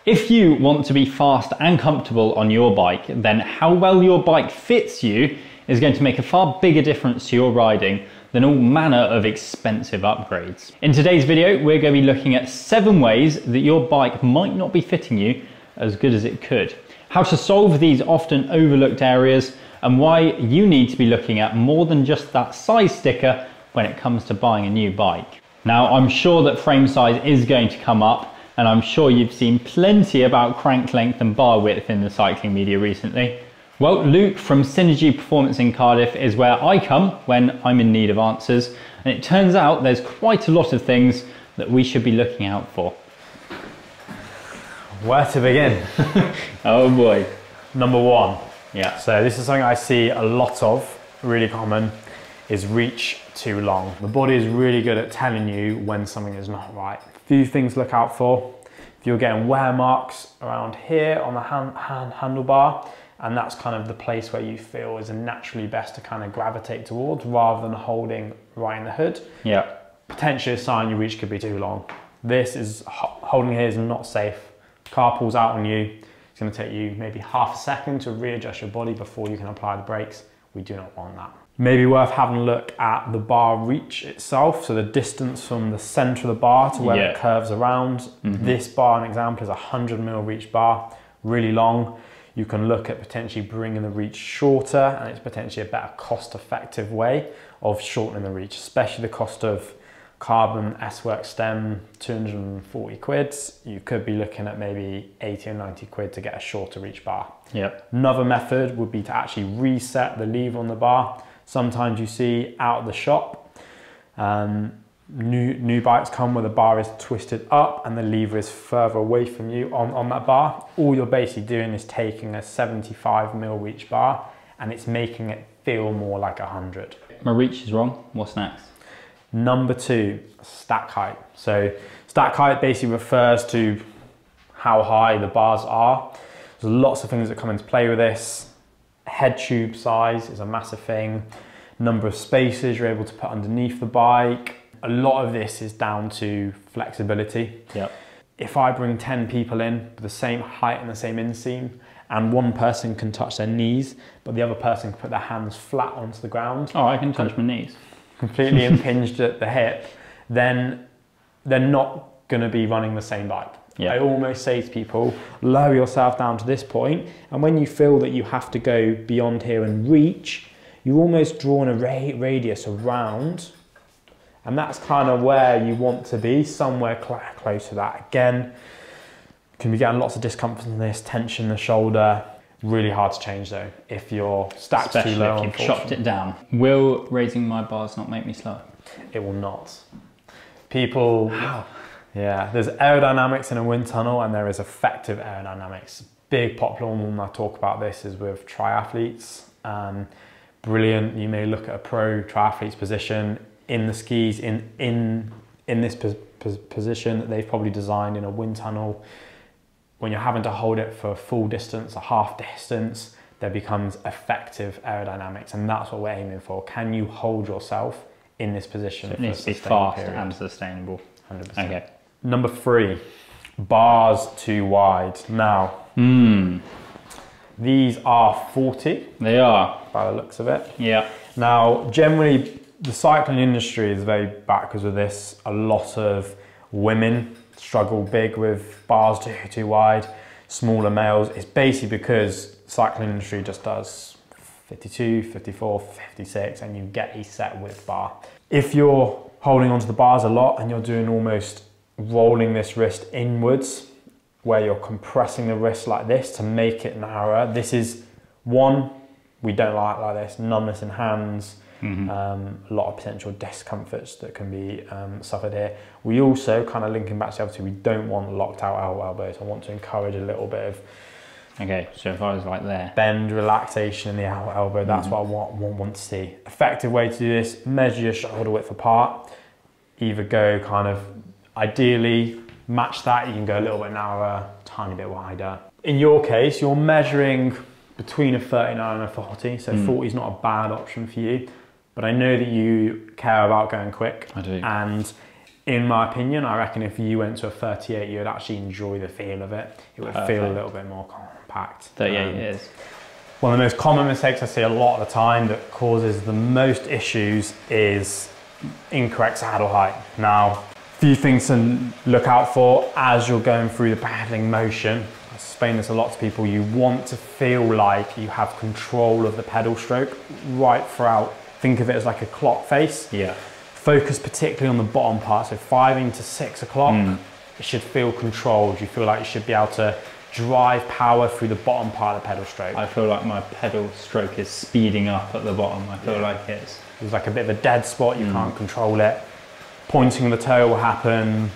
If you want to be fast and comfortable on your bike, then how well your bike fits you is going to make a far bigger difference to your riding than all manner of expensive upgrades. In today's video, we're going to be looking at 7 ways that your bike might not be fitting you as good as it could, how to solve these often overlooked areas, and why you need to be looking at more than just that size sticker when it comes to buying a new bike. Now, I'm sure that frame size is going to come up, and I'm sure you've seen plenty about crank length and bar width in the cycling media recently. Well, Luke from Synergy Performance in Cardiff is where I come when I'm in need of answers, and it turns out there's quite a lot of things that we should be looking out for. Where to begin? Oh boy. Number 1. Yeah. So this is something I see a lot of, really common, is reach too long. The body is really good at telling you when something is not right. A few things to look out for. If you're getting wear marks around here on the handlebar, and that's kind of the place where you feel is naturally best to kind of gravitate towards rather than holding right in the hood. Yeah. Potentially a sign your reach could be too long. This is, holding here is not safe. Car pulls out on you. It's going to take you maybe half a second to readjust your body before you can apply the brakes. We do not want that. Maybe worth having a look at the bar reach itself. So the distance from the center of the bar to where it curves around. This bar, an example, is a 100mm reach bar, really long. You can look at potentially bringing the reach shorter, and it's potentially a better cost-effective way of shortening the reach, especially the cost of carbon S-Work stem, 240 quid. You could be looking at maybe 80 or 90 quid to get a shorter reach bar. Yep. Another method would be to actually reset the lever on the bar. Sometimes you see out of the shop, new bikes come where the bar is twisted up and the lever is further away from you on that bar. All you're basically doing is taking a 75mm reach bar and it's making it feel more like 100. My reach is wrong. What's next? Number 2, stack height. So stack height basically refers to how high the bars are. There's lots of things that come into play with this. Head tube size is a massive thing. Number of spaces you're able to put underneath the bike. A lot of this is down to flexibility. Yep. If I bring 10 people in with the same height and the same inseam, and one person can touch their knees, but the other person can put their hands flat onto the ground. Oh, I can touch my knees. Completely impinged at the hip, then they're not going to be running the same bike. Yeah. I almost say to people, lower yourself down to this point, and when you feel that you have to go beyond here and reach, you almost draw in a radius around, and that's kind of where you want to be, somewhere close to that. Again, can be getting lots of discomfort in this, tension in the shoulder. Really hard to change though if your stack's too low. Especially if you've chopped it down. Will raising my bars not make me slower? It will not. People, yeah, there's aerodynamics in a wind tunnel and there is effective aerodynamics. Big popular one when I talk about this is with triathletes. Brilliant, you may look at a pro triathlete's position in the skis in this position that they've probably designed in a wind tunnel. When you're having to hold it for a full distance, a half distance, there becomes effective aerodynamics, and that's what we're aiming for. Can you hold yourself in this position? So it needs to be fast and sustainable. 100%. Okay. Number 3, bars too wide. Now, these are 40. They are. By the looks of it. Yeah. Now, generally, the cycling industry is very backwards with this. A lot of women struggle big with bars too wide, smaller males. It's basically because the cycling industry just does 52, 54, 56, and you get a set width bar. If you're holding onto the bars a lot and you're doing almost rolling this wrist inwards, where you're compressing the wrist like this to make it narrower, this is one we don't like this, numbness in hands, a lot of potential discomforts that can be suffered here. We also, kind of linking back to the other two, we don't want locked out elbows. I want to encourage a little bit of so if I was like there, bend, relaxation in the elbow, that's what I want to see. Effective way to do this, measure your shoulder width apart, either go kind of, ideally match that, you can go a little bit narrower, tiny bit wider. In your case, you're measuring between a 39 and a 40, so 40 is not a bad option for you, but I know that you care about going quick. I do. And in my opinion, I reckon if you went to a 38, you would actually enjoy the feel of it. It would feel a little bit more compact. 38 is. One of the most common mistakes I see a lot of the time that causes the most issues is incorrect saddle height. Now, a few things to look out for as you're going through the pedaling motion. I explain this a lot to people. You want to feel like you have control of the pedal stroke right throughout. Think of it as like a clock face. Yeah. Focus particularly on the bottom part, so 5 into 6 o'clock, it should feel controlled. You feel like you should be able to drive power through the bottom part of the pedal stroke. I feel like my pedal stroke is speeding up at the bottom. I feel like there's like a bit of a dead spot, you can't control it. Pointing of the toe will happen.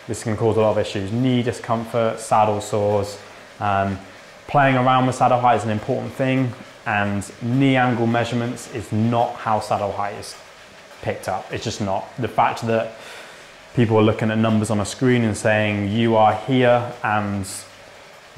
This can cause a lot of issues. Knee discomfort, saddle sores. Playing around with saddle height is an important thing, and knee angle measurements is not how saddle height is picked up. It's just not. The fact that people are looking at numbers on a screen and saying you are here, and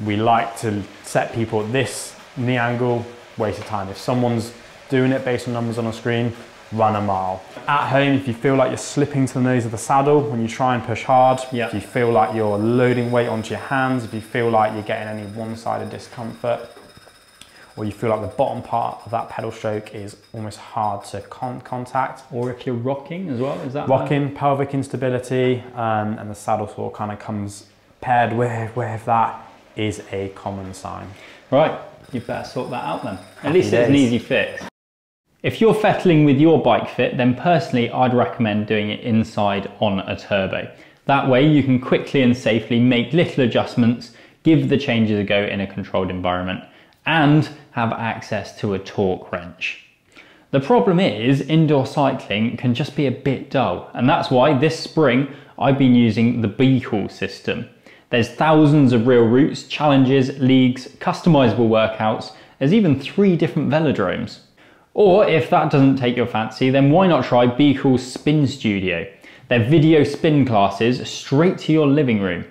we like to set people at this knee angle, waste of time. If someone's doing it based on numbers on a screen, run a mile. At home, if you feel like you're slipping to the nose of the saddle when you try and push hard, if you feel like you're loading weight onto your hands, if you feel like you're getting any one-sided discomfort, or you feel like the bottom part of that pedal stroke is almost hard to contact. Or if you're rocking as well, is that rocking, pelvic instability, and the saddle sore kind of comes paired with that, is a common sign. Right, you better sort that out then. At least it's an easy fix. If you're fettling with your bike fit, then personally I'd recommend doing it inside on a turbo. That way you can quickly and safely make little adjustments, give the changes a go in a controlled environment, and have access to a torque wrench. The problem is indoor cycling can just be a bit dull, and that's why this spring I've been using the BKool system. There's thousands of real routes, challenges, leagues, customizable workouts. There's even 3 different velodromes. Or if that doesn't take your fancy, then why not try BKool's Spin Studio? They're video spin classes straight to your living room.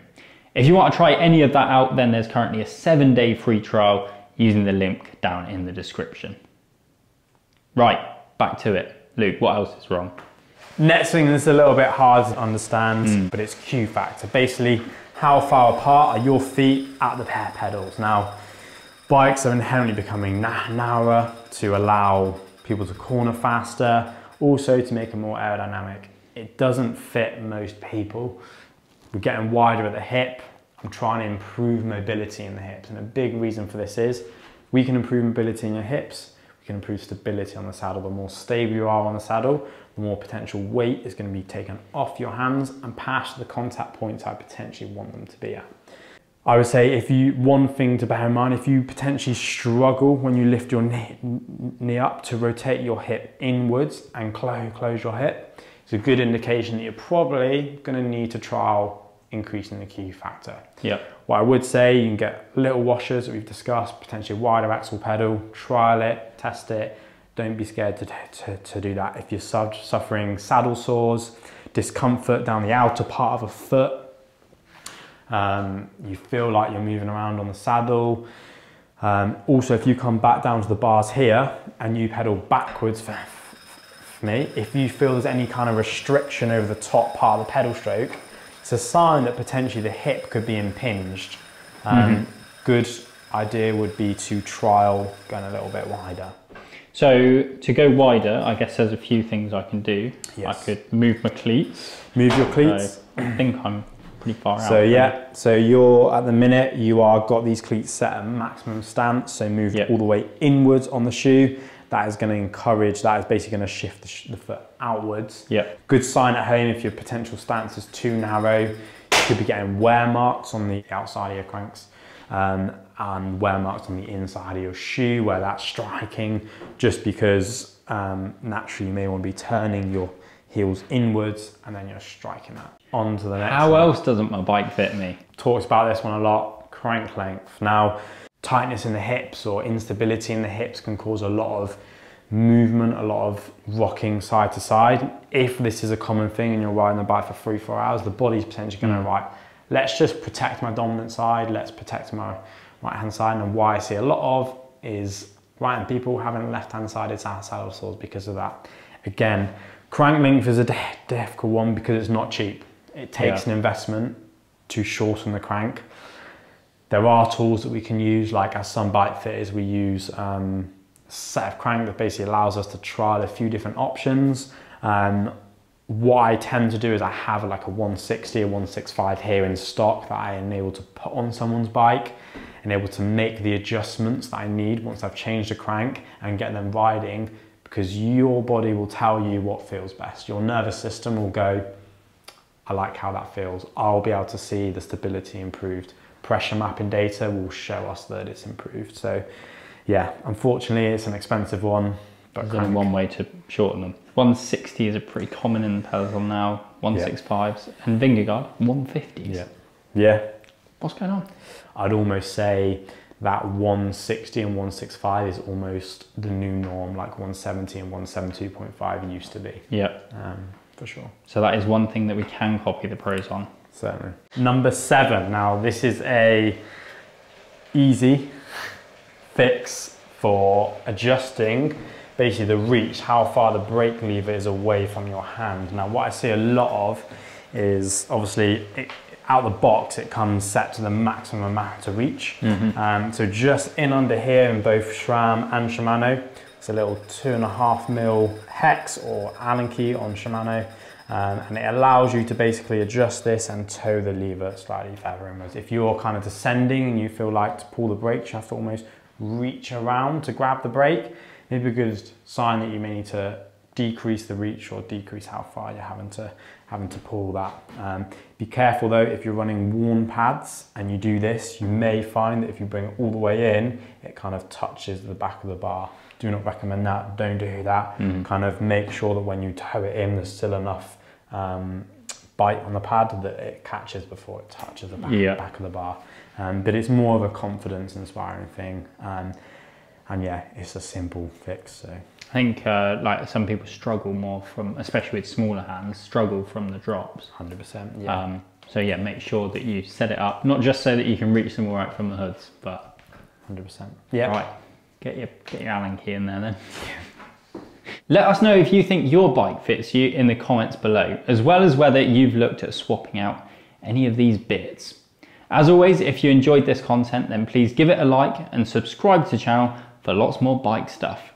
If you want to try any of that out, then there's currently a 7-day free trial using the link down in the description. Right, back to it. Luke, what else is wrong? Next thing is a little bit hard to understand, but it's Q factor. Basically, how far apart are your feet at the pedals? Now, bikes are inherently becoming narrower to allow people to corner faster, also to make them more aerodynamic. It doesn't fit most people. We're getting wider at the hip. I'm trying to improve mobility in the hips, and a big reason for this is we can improve mobility in your hips, we can improve stability on the saddle. The more stable you are on the saddle, the more potential weight is going to be taken off your hands and past the contact points I potentially want them to be at. I would say one thing to bear in mind, if you potentially struggle when you lift your knee up to rotate your hip inwards and close your hip, it's a good indication that you're probably going to need to trial increasing the Q factor. Yeah. What I would say, you can get little washers that we've discussed, potentially wider axle pedal, trial it, test it. Don't be scared to do that. If you're suffering saddle sores, discomfort down the outer part of a foot, you feel like you're moving around on the saddle. Also, if you come back down to the bars here and you pedal backwards for me, if you feel there's any kind of restriction over the top part of the pedal stroke, it's a sign that potentially the hip could be impinged. Good idea would be to trial going a little bit wider. So to go wider, I guess there's a few things I can do. Yes. I could move my cleats. Move your cleats. So I think I'm pretty far out. So yeah, so you're at the minute, you are got these cleats set at maximum stance, so moved all the way inwards on the shoe. That is going to encourage, that is basically going to shift the foot outwards. Good sign at home if your potential stance is too narrow. You could be getting wear marks on the outside of your cranks and wear marks on the inside of your shoe where that's striking, just because naturally you may want to be turning your heels inwards and then you're striking that. On to the next How one. else doesn't my bike fit me? Talks about this one a lot, crank length. Now, tightness in the hips or instability in the hips can cause a lot of movement, a lot of rocking side to side. If this is a common thing and you're riding the bike for 3-4 hours, the body's potentially going to, right, let's just protect my dominant side, let's protect my right hand side. And why I see a lot of is right hand people having left hand sided saddle sores because of that. Again, crank length is a difficult one because it's not cheap. It takes an investment to shorten the crank. There are tools that we can use, like as some bike fitters, we use a set of crank that basically allows us to trial a few different options. What I tend to do is I have like a 160 or 165 here in stock that I am able to put on someone's bike and able to make the adjustments that I need once I've changed the crank and get them riding, because your body will tell you what feels best. Your nervous system will go, I like how that feels. I'll be able to see the stability improved. Pressure mapping data will show us that it's improved. So yeah, unfortunately it's an expensive one. But there's only one way to shorten them. 160s are pretty common in the peloton now, 165s, and Vingegaard 150s. Yeah. What's going on? I'd almost say that 160 and 165 is almost the new norm, like 170 and 172.5 used to be. Yeah. For sure. So that is one thing that we can copy the pros on. Certainly. Number 7. Now this is a easy fix for adjusting basically the reach, how far the brake lever is away from your hand. Now what I see a lot of is obviously out the box it comes set to the maximum amount of reach. So just in under here in both SRAM and Shimano, it's a little 2.5mm hex or Allen key on Shimano, and it allows you to basically adjust this and toe the lever slightly further inwards. If you're kind of descending and you feel like to pull the brake, you have to almost reach around to grab the brake. Maybe a good sign that you may need to decrease the reach or decrease how far you're having to pull that. Be careful though, if you're running worn pads and you do this, you may find that if you bring it all the way in, it kind of touches the back of the bar. Do not recommend that, don't do that. Kind of make sure that when you toe it in, there's still enough bite on the pad that it catches before it touches the back of the bar. But it's more of a confidence inspiring thing. And yeah, it's a simple fix. So I think like some people struggle more from, especially with smaller hands, struggle from the drops. 100%. Yeah. So yeah, make sure that you set it up, not just so that you can reach them all right from the hoods, but 100%. Yeah. Right. Get your Allen key in there then. Let us know if you think your bike fits you in the comments below, as well as whether you've looked at swapping out any of these bits. As always, if you enjoyed this content, then please give it a like and subscribe to the channel for lots more bike stuff.